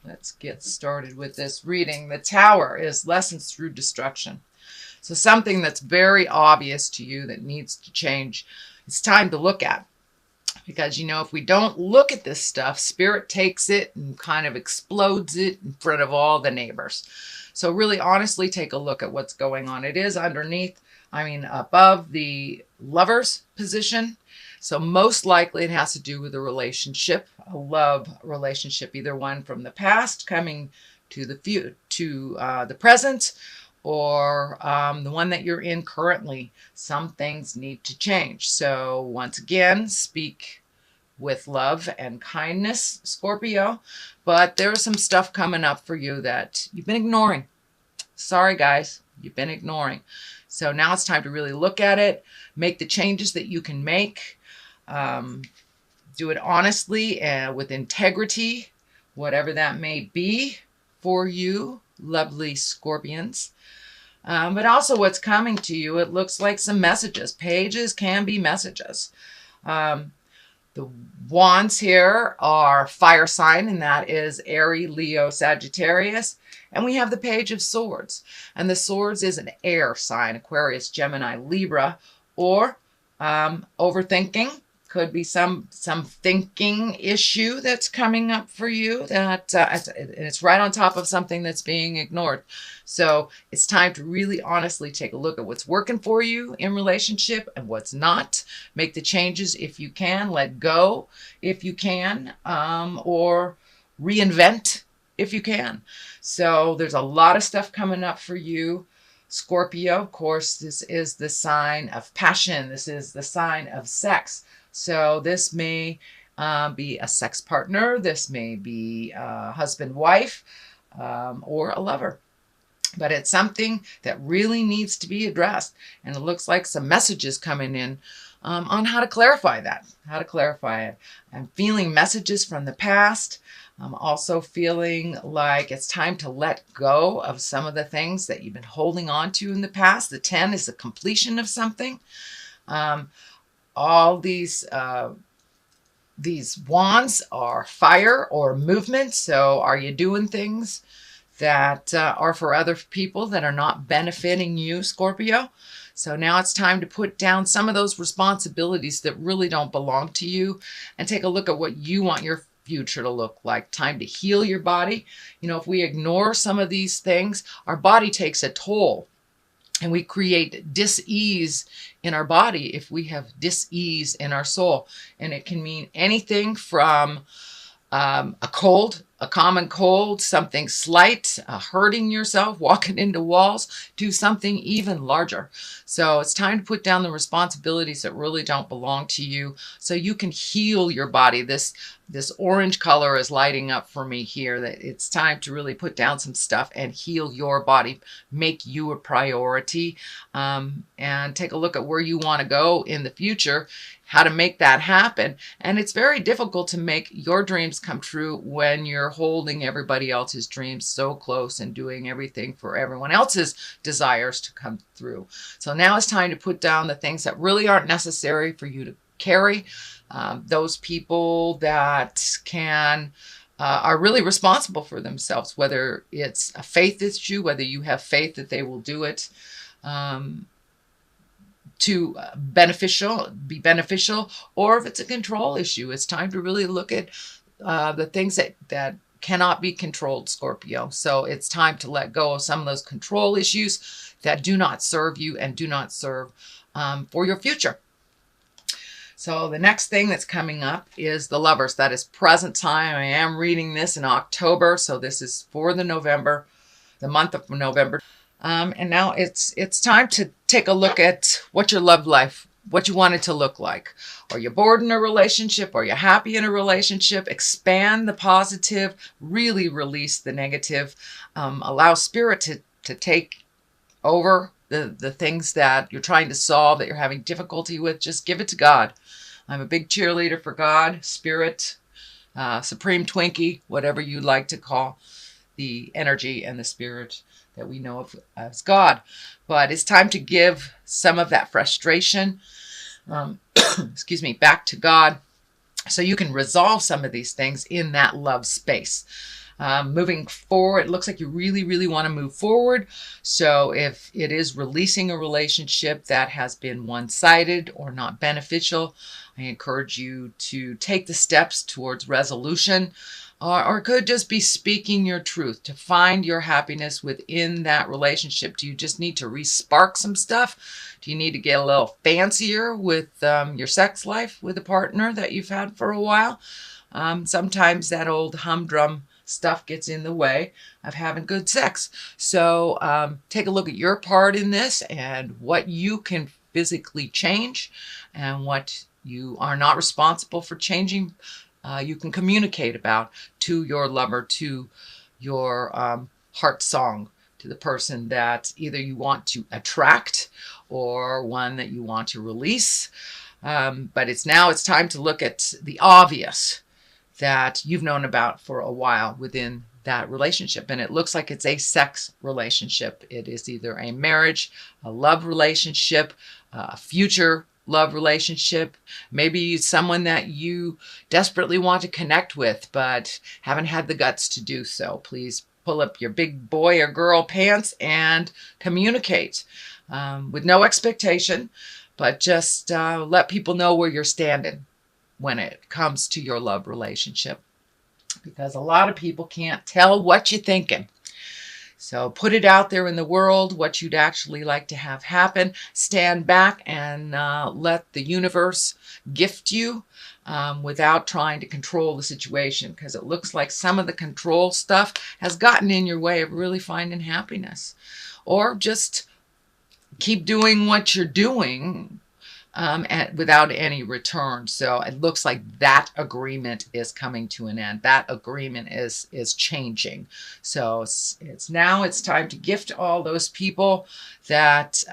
Let's get started with this reading. The Tower is lessons through destruction. So something that's very obvious to you that needs to change, it's time to look at. Because, if we don't look at this stuff, Spirit takes it and kind of explodes it in front of all the neighbors. So really, honestly, take a look at what's going on. It is underneath, above the Lover's position. So most likely it has to do with a relationship, a love relationship, either one from the past coming to the present, or the one that you're in currently. Some things need to change. So once again, speak with love and kindness, Scorpio. But there's some stuff coming up for you that you've been ignoring. Sorry, guys, you've been ignoring. So now it's time to really look at it, make the changes that you can make. Do it honestly and with integrity, whatever that may be for you, lovely Scorpions. But also what's coming to you, it looks like some messages. Pages can be messages. The wands here are fire sign, and that is Aries, Leo, Sagittarius. And we have the Page of Swords. And the Swords is an air sign, Aquarius, Gemini, Libra, or overthinking. Could be some thinking issue that's coming up for you that it's right on top of something that's being ignored. So it's time to really honestly take a look at what's working for you in relationship and what's not. Make the changes if you can. Let go if you can, or reinvent if you can. So there's a lot of stuff coming up for you, Scorpio. Of course, this is the sign of passion. This is the sign of sex. So this may be a sex partner. This may be a husband, wife, or a lover. But it's something that really needs to be addressed. And it looks like some messages coming in on how to clarify that, how to clarify it. I'm feeling messages from the past. I'm also feeling like it's time to let go of some of the things that you've been holding on to in the past. The 10 is the completion of something. All these wands are fire or movement. So are you doing things that are for other people that are not benefiting you, Scorpio? So now it's time to put down some of those responsibilities that really don't belong to you and take a look at what you want your future to look like. Time to heal your body. If we ignore some of these things, our body takes a toll. And we create dis-ease in our body if we have dis-ease in our soul. And it can mean anything from a cold, a common cold, something slight, hurting yourself, walking into walls, to something even larger. So it's time to put down the responsibilities that really don't belong to you so you can heal your body. This orange color is lighting up for me here, that it's time to really put down some stuff and heal your body, make you a priority, and take a look at where you want to go in the future, how to make that happen. And it's very difficult to make your dreams come true when you're holding everybody else's dreams so close and doing everything for everyone else's desires to come through. So now it's time to put down the things that really aren't necessary for you to carry. Those people that are really responsible for themselves, whether it's a faith issue, whether you have faith that they will do it, to be beneficial, or if it's a control issue. It's time to really look at the things that cannot be controlled, Scorpio. So it's time to let go of some of those control issues that do not serve you and do not serve for your future. So the next thing that's coming up is the Lovers. That is present time. I am reading this in October, so this is for the month of November. And now it's time to take a look at what your love life, what you want it to look like. Are you bored in a relationship? Are you happy in a relationship? Expand the positive, really release the negative. Allow Spirit to take over the things that you're trying to solve, that you're having difficulty with. Just give it to God. I'm a big cheerleader for God, Spirit, Supreme Twinkie, whatever you like to call the energy and the spirit that we know of as God. But it's time to give some of that frustration, back to God So you can resolve some of these things in that love space. Moving forward, it looks like you really, really want to move forward. So if it is releasing a relationship that has been one-sided or not beneficial, I encourage you to take the steps towards resolution, or it could just be speaking your truth to find your happiness within that relationship. Do you just need to re-spark some stuff? Do you need to get a little fancier with your sex life with a partner that you've had for a while? Sometimes that old humdrum stuff gets in the way of having good sex. So take a look at your part in this and what you can physically change and what you are not responsible for changing. You can communicate about to your lover, to your heart song, to the person that either you want to attract or one that you want to release. But it's time to look at the obvious that you've known about for a while within that relationship. And it looks like it's a sex relationship. It is either a marriage, a love relationship, a future love relationship, maybe someone that you desperately want to connect with, but haven't had the guts to do so. Please pull up your big boy or girl pants and communicate with no expectation, but just let people know where you're standing when it comes to your love relationship, because a lot of people can't tell what you're thinking. So put it out there in the world, what you'd actually like to have happen. Stand back and let the universe gift you without trying to control the situation, because it looks like some of the control stuff has gotten in your way of really finding happiness. Or just keep doing what you're doing without any return. So it looks like that agreement is coming to an end. That agreement is changing. So it's time to gift all those people that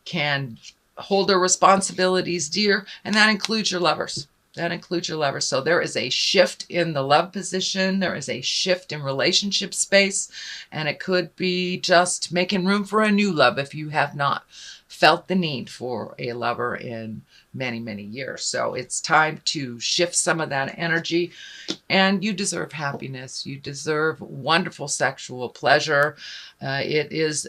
can hold their responsibilities dear, and that includes your lovers. So there is a shift in the love position. There is a shift in relationship space, and it could be just making room for a new love if you have not felt the need for a lover in many, many years. So it's time to shift some of that energy, and you deserve happiness. You deserve wonderful sexual pleasure. It is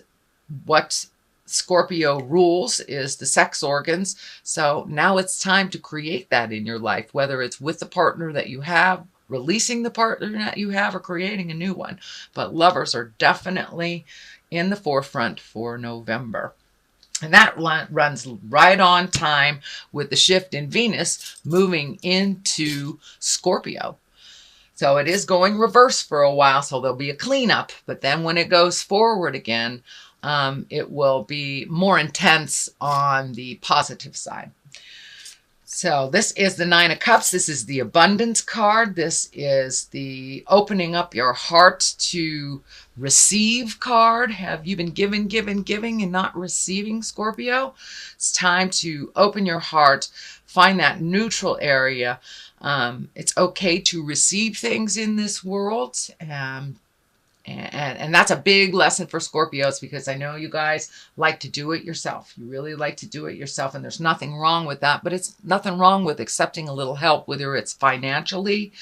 what Scorpio rules, is the sex organs. So now it's time to create that in your life, whether it's with the partner that you have, releasing the partner that you have, or creating a new one. But lovers are definitely in the forefront for November. And that runs right on time with the shift in Venus moving into Scorpio. So it is going reverse for a while, so there'll be a cleanup. But then when it goes forward again, it will be more intense on the positive side. So this is the Nine of Cups. This is the abundance card. This is the opening up your heart to receive card. Have you been giving and not receiving, Scorpio? It's time to open your heart, find that neutral area. It's okay to receive things in this world. And that's a big lesson for Scorpios, because I know you guys like to do it yourself. You really like to do it yourself, and there's nothing wrong with that. But it's nothing wrong with accepting a little help, whether it's financially,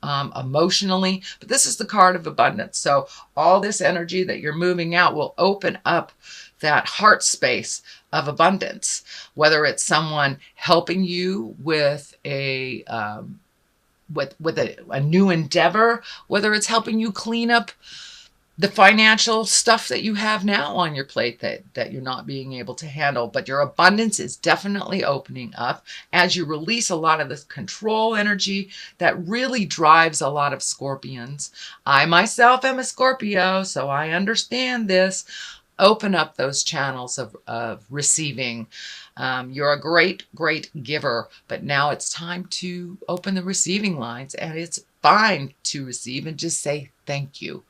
emotionally. But this is the card of abundance. So all this energy that you're moving out will open up that heart space of abundance, whether it's someone helping you with a new endeavor, whether it's helping you clean up the financial stuff that you have now on your plate that you're not being able to handle. But your abundance is definitely opening up as you release a lot of this control energy that really drives a lot of Scorpions. I myself am a Scorpio, so I understand this. Open up those channels of receiving. You're a great, great giver, but now it's time to open the receiving lines, and it's fine to receive and just say thank you.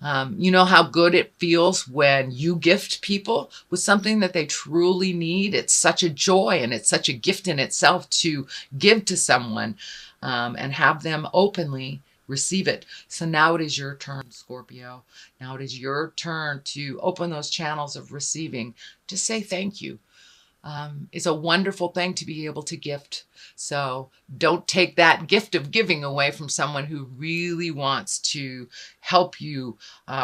You know how good it feels when you gift people with something that they truly need. It's such a joy, and it's such a gift in itself to give to someone and have them openly receive it. So now it is your turn, Scorpio. Now it is your turn to open those channels of receiving. Just say thank you. It's a wonderful thing to be able to gift. So don't take that gift of giving away from someone who really wants to help you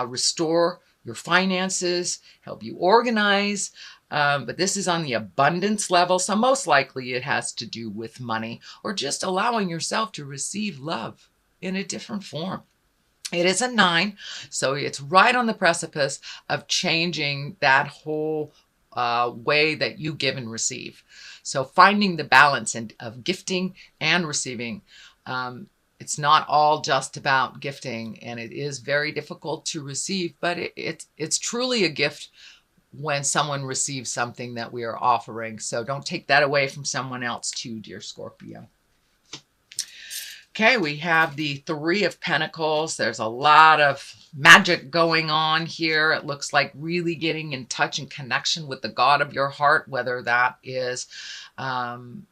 restore your finances, help you organize. But this is on the abundance level. So most likely it has to do with money or just allowing yourself to receive love in a different form. It is a 9, so it's right on the precipice of changing that whole way that you give and receive. So finding the balance of gifting and receiving. It's not all just about gifting, and it is very difficult to receive, but it's truly a gift when someone receives something that we are offering. So don't take that away from someone else too, dear Scorpio. Okay, we have the Three of Pentacles. There's a lot of magic going on here. It looks like really getting in touch and connection with the God of your heart, whether that is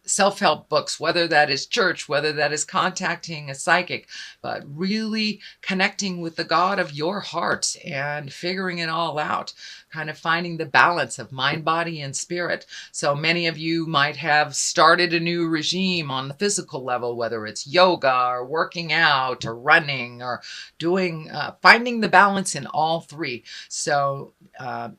self-help books, whether that is church, whether that is contacting a psychic, but really connecting with the God of your heart and figuring it all out, kind of finding the balance of mind, body, and spirit. So many of you might have started a new regime on the physical level, whether it's yoga or working out or running or doing, finding the balance in all three. So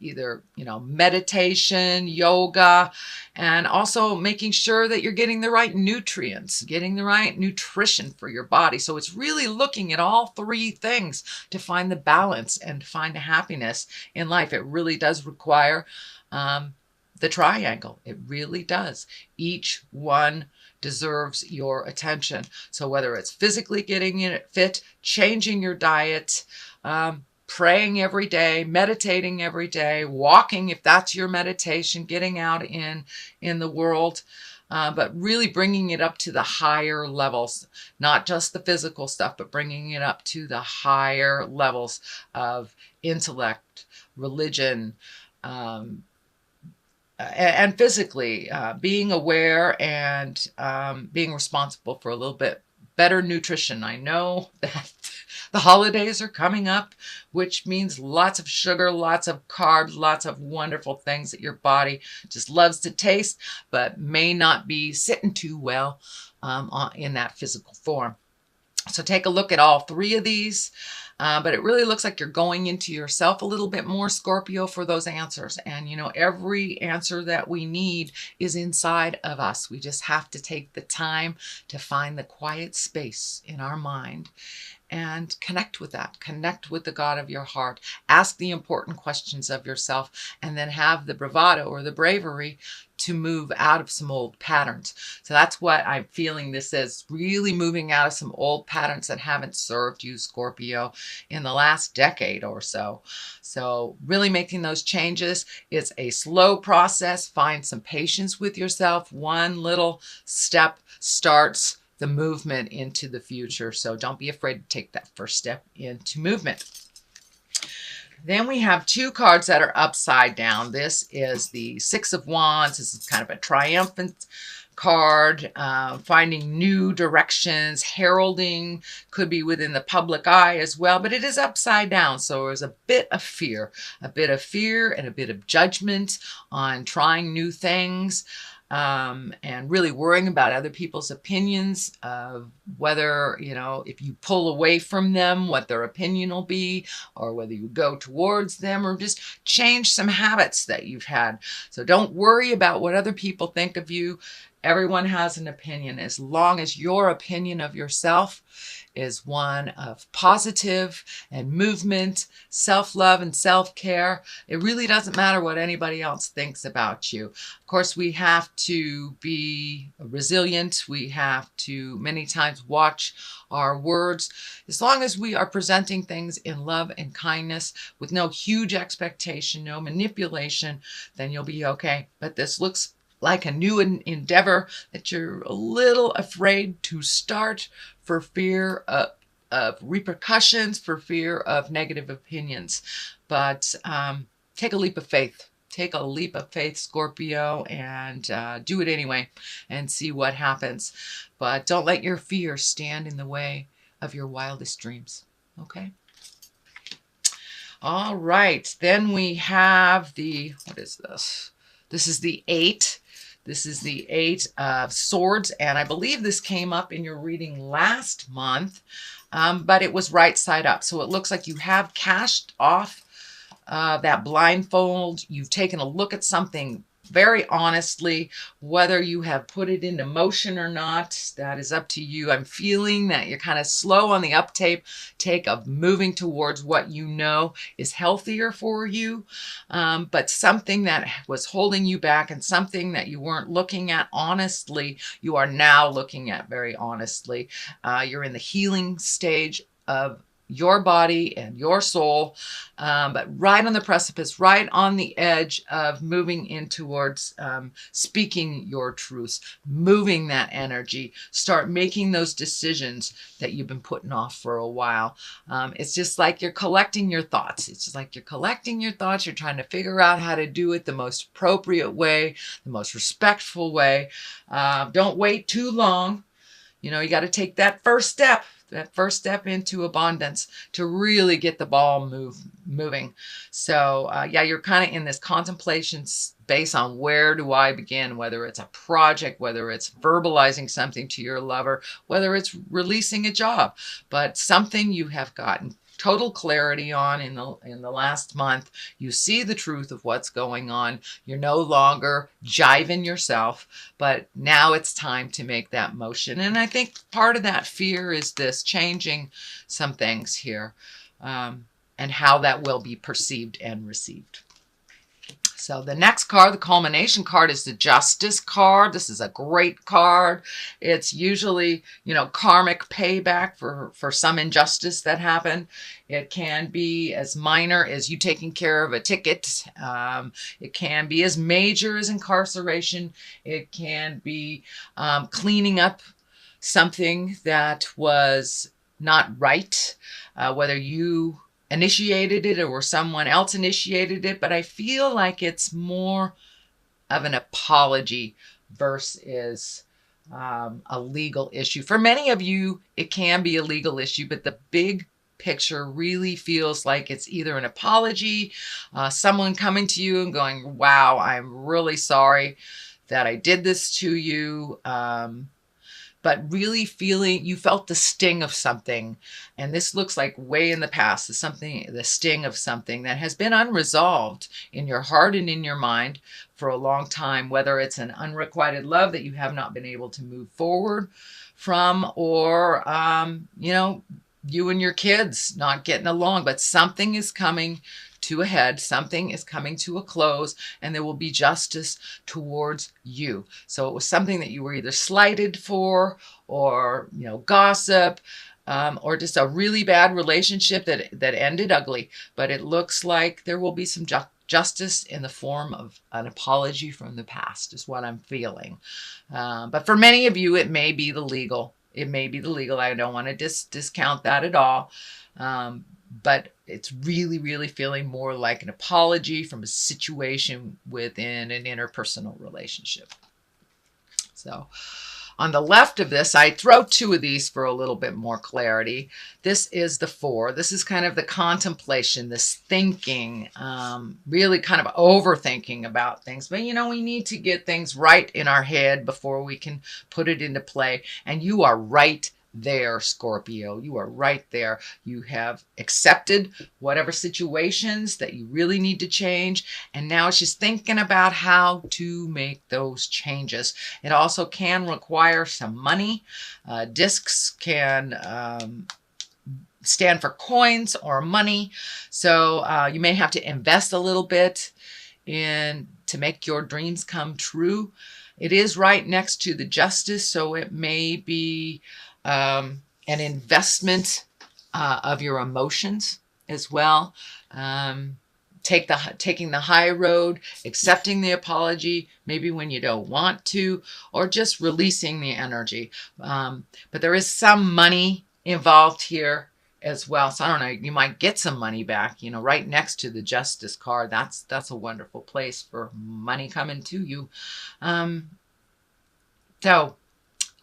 either, meditation, yoga, and also making sure that you're getting the right nutrients, getting the right nutrition for your body. So it's really looking at all three things to find the balance and find the happiness in life. It really does require the triangle. It really does. Each one deserves your attention. So whether it's physically getting it fit, changing your diet, praying every day, meditating every day, walking if that's your meditation, getting out in the world, but really bringing it up to the higher levels, not just the physical stuff, but bringing it up to the higher levels of intellect, religion, and physically, being aware and being responsible for a little bit better nutrition. I know that the holidays are coming up, which means lots of sugar, lots of carbs, lots of wonderful things that your body just loves to taste, but may not be sitting too well in that physical form. So take a look at all three of these. But it really looks like you're going into yourself a little bit more, Scorpio, for those answers. And, every answer that we need is inside of us. We just have to take the time to find the quiet space in our mind and connect with that. Connect with the God of your heart. Ask the important questions of yourself, and then have the bravado or the bravery to move out of some old patterns. So that's what I'm feeling this is, really moving out of some old patterns that haven't served you, Scorpio, in the last decade or so. So really making those changes. It's a slow process. Find some patience with yourself. One little step starts the movement into the future. So don't be afraid to take that first step into movement. Then we have two cards that are upside down. This is the Six of Wands. This is kind of a triumphant card, finding new directions, heralding, could be within the public eye as well, but it is upside down. So there's a bit of fear and a bit of judgment on trying new things. And really worrying about other people's opinions of whether, if you pull away from them, what their opinion will be, or whether you go towards them, or just change some habits that you've had. So don't worry about what other people think of you. Everyone has an opinion. As long as your opinion of yourself is one of positive and movement, self-love and self-care, it really doesn't matter what anybody else thinks about you. Of course, we have to be resilient. We have to many times watch our words. As long as we are presenting things in love and kindness with no huge expectation, no manipulation, then you'll be okay. But this looks like a new endeavor that you're a little afraid to start for fear of repercussions, for fear of negative opinions. But take a leap of faith. Take a leap of faith, Scorpio, and do it anyway and see what happens. But don't let your fear stand in the way of your wildest dreams. Okay? All right. Then we have what is this? This is the 8. This is the 8 of Swords, and I believe this came up in your reading last month, but it was right side up. So it looks like you have cashed off that blindfold. You've taken a look at something very honestly. Whether you have put it into motion or not, that is up to you. I'm feeling that you're kind of slow on the uptake of moving towards what you know is healthier for you, but something that was holding you back and something that you weren't looking at honestly, you are now looking at very honestly. You're in the healing stage of your body and your soul, but right on the precipice, right on the edge of moving in towards speaking your truths, moving that energy, start making those decisions that you've been putting off for a while. It's just like you're collecting your thoughts. It's just like you're collecting your thoughts. You're trying to figure out how to do it the most appropriate way, the most respectful way. Don't wait too long. You know, you got to take that first step into abundance to really get the ball moving. So yeah, you're kind of in this contemplation space on where do I begin, whether it's a project, whether it's verbalizing something to your lover, whether it's releasing a job, but something you have gotten total clarity on in the last month. You see the truth of what's going on. You're no longer jiving yourself, but now it's time to make that motion. And I think part of that fear is this changing some things here, and how that will be perceived and received. So the next card, the culmination card, is the Justice card. This is a great card. It's usually, you know, karmic payback for some injustice that happened. It can be as minor as you taking care of a ticket. It can be as major as incarceration. It can be cleaning up something that was not right, whether you initiated it or someone else initiated it, but I feel like it's more of an apology versus a legal issue. For many of you, it can be a legal issue, but the big picture really feels like it's either an apology, someone coming to you and going, wow, I'm really sorry that I did this to you. But really feeling you felt the sting of something. And this looks like way in the past, the sting of something that has been unresolved in your heart and in your mind for a long time, whether it's an unrequited love that you have not been able to move forward from, or, you know, you and your kids not getting along, but something is coming to a head, something is coming to a close, and there will be justice towards you. So it was something that you were either slighted for, or, you know, gossip, or just a really bad relationship that ended ugly. But it looks like there will be some justice in the form of an apology from the past, is what I'm feeling. But for many of you, it may be the legal. It may be the legal. I don't want to discount that at all. But it's really, really feeling more like an apology from a situation within an interpersonal relationship. So on the left of this, I throw two of these for a little bit more clarity. This is the 4. This is kind of the contemplation, this thinking, really kind of overthinking about things. But, you know, we need to get things right in our head before we can put it into play. And you are right there, Scorpio. You are right there. You have accepted whatever situations that you really need to change, and now it's just thinking about how to make those changes. It also can require some money. Discs can stand for coins or money, so you may have to invest a little bit to make your dreams come true. It is right next to the Justice, so it may be an investment of your emotions as well. Taking the high road, accepting the apology, maybe when you don't want to, or just releasing the energy. But there is some money involved here as well. So I don't know, you might get some money back, you know, right next to the Justice card. That's a wonderful place for money coming to you. So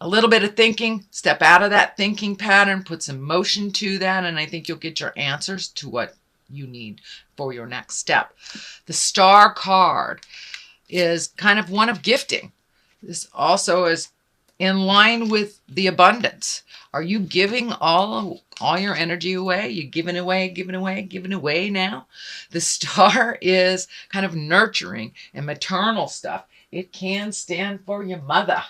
a little bit of thinking, step out of that thinking pattern, put some motion to that, and I think you'll get your answers to what you need for your next step. The Star card is kind of one of gifting. This also is in line with the abundance. Are you giving all your energy away? You giving away now? The star is kind of nurturing and maternal stuff. It can stand for your mother.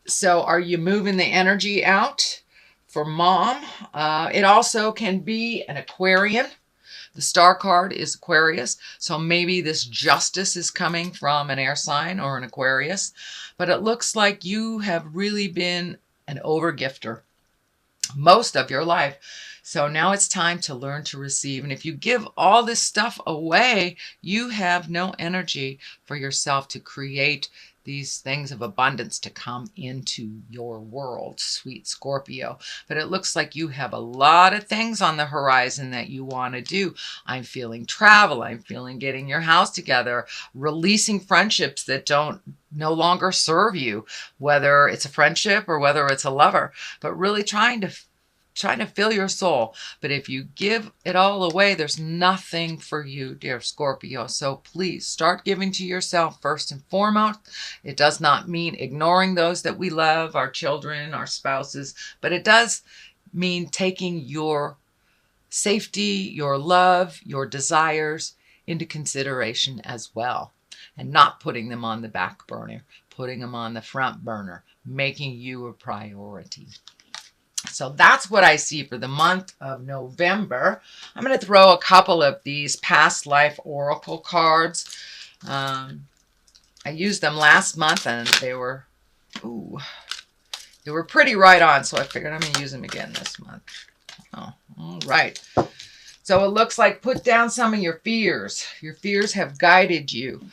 So are you moving the energy out for mom? It also can be an Aquarian. The star card is Aquarius, so maybe this justice is coming from an air sign or an Aquarius, but it looks like you have really been an overgifter most of your life. So now it's time to learn to receive. And if you give all this stuff away, you have no energy for yourself to create these things of abundance to come into your world, sweet Scorpio. But it looks like you have a lot of things on the horizon that you want to do. I'm feeling travel. I'm feeling getting your house together, releasing friendships that don't no longer serve you, whether it's a friendship or whether it's a lover, but really trying to fill your soul. But if you give it all away, there's nothing for you, dear Scorpio. So please start giving to yourself first and foremost. It does not mean ignoring those that we love, our children, our spouses, but it does mean taking your safety, your love, your desires into consideration as well, and not putting them on the back burner, putting them on the front burner, making you a priority. So that's what I see for the month of November. I'm going to throw a couple of these past life oracle cards. I used them last month and they were pretty right on. So I figured I'm going to use them again this month. Oh, all right. So it looks like put down some of your fears. Your fears have guided you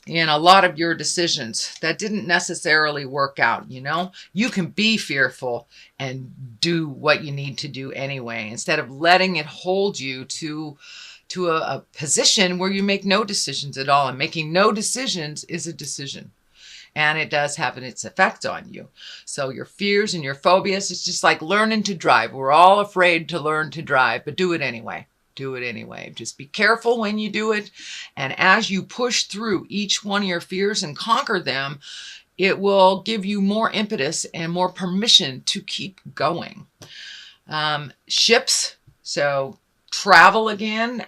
in a lot of your decisions that didn't necessarily work out. You know, you can be fearful and do what you need to do anyway, instead of letting it hold you to a position where you make no decisions at all. And making no decisions is a decision, and it does have its effect on you. So your fears and your phobias, it's just like learning to drive. We're all afraid to learn to drive, but do it anyway. Do it anyway. Just be careful when you do it. And as you push through each one of your fears and conquer them, it will give you more impetus and more permission to keep going. Ships. So travel again.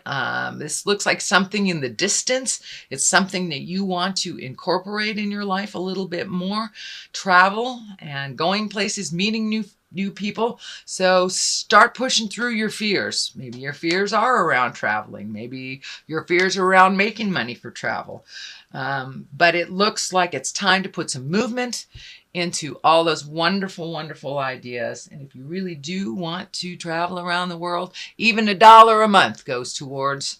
This looks like something in the distance. It's something that you want to incorporate in your life a little bit more. Travel and going places, meeting new people. So start pushing through your fears. Maybe your fears are around traveling. Maybe your fears are around making money for travel. But it looks like it's time to put some movement into all those wonderful, wonderful ideas. And if you really do want to travel around the world, even $1 a month goes towards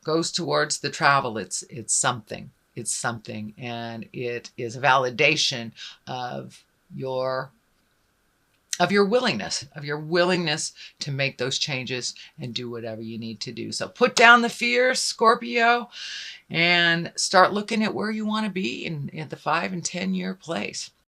the travel. It's something. It's something. And it is a validation of your willingness to make those changes and do whatever you need to do. So put down the fears, Scorpio, and start looking at where you want to be in the 5 and 10 year place.